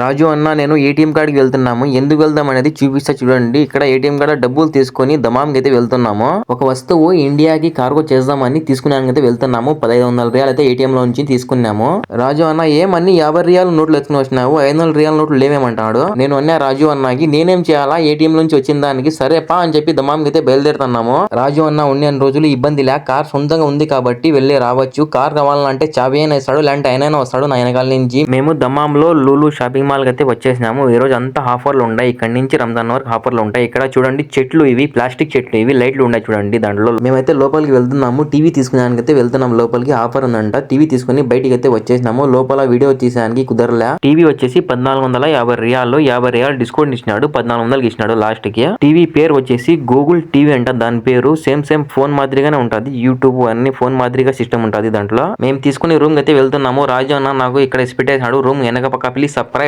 రాజు అన్న నేను ఏటీఎం కార్డుకి వెళ్తున్నాము. ఎందుకు వెళ్దాం అనేది చూపిస్తా చూడండి. ఇక్కడ ఏటీఎం కార్డు డబ్బులు తీసుకొని దమాంకి అయితే వెళ్తున్నాము. ఒక వస్తువు ఇండియాకి కార్గో చేద్దామని తీసుకున్నానికి అయితే వెళ్తున్నాము. 1500 రియాలు అయితే ఏటీఎం లో నుంచి తీసుకున్నాము. రాజు అన్న ఏమన్ని 50 రియాల నోట్లు ఎత్తుకుని వచ్చినావు, 500 రియాల నోట్లు లేవేమంటాడు. నేను అన్నా రాజు అన్నకి నేనేం చేయాలా, ఏటీఎం నుంచి వచ్చిన దానికి సరే పా అని చెప్పి దమాంకి అయితే బయలుదేరుతున్నాము. రాజు అన్న ఉన్న రోజులు ఇబ్బంది లే, కార్ సొంతంగా ఉంది కాబట్టి వెళ్ళి రావచ్చు. కార్ కావాలంటే చాబీ అయినా ఇస్తాడు, లేదంటే అయినా వస్తాడు నా వెనకాల నుంచి. మేము దమాంలో లూలు షాపింగ్ మాల్ అయితే వచ్చేసినాము. ఈ రోజు అంతా ఆఫర్లు ఉన్నాయి. ఇక్కడ నుంచి రంజాన్ వరకు ఆఫర్లు ఉంటాయి. ఇక్కడ చూడండి చెట్లు, ఇవి ప్లాస్టిక్ చెట్లు, ఇవి లైట్లు ఉన్నాయి చూడండి దాంట్లో. మేమైతే లోపలికి వెళ్తున్నాము. టీవీ తీసుకునేదానికి అయితే వెళ్తున్నాము. లోపలికి ఆఫర్ ఉందంట. టీవీ తీసుకుని బయటికి అయితే వచ్చేసినాము. లోపల వీడియో తీసేదానికి కుదరలే. టీవీ వచ్చేసి 1450 రియాలు, 50 రియాలు డిస్కౌంట్ ఇచ్చినాడు. 1400కి ఇచ్చినాడు లాస్ట్ కి. టీవీ పేరు వచ్చేసి గూగుల్ టీవీ అంట. దాని పేరు సేమ్ ఫోన్ మాదిరిగానే ఉంటది. యూట్యూబ్ అన్ని ఫోన్ మాదిరిగా సిస్టమ్ ఉంటది దాంట్లో. మేము తీసుకుని రూమ్ అయితే వెళ్తున్నాము. రాజు అన్న నాకు ఇక్కడ పెట్టేసినాడు రూమ్ వెనక పక్క. Please subscribe.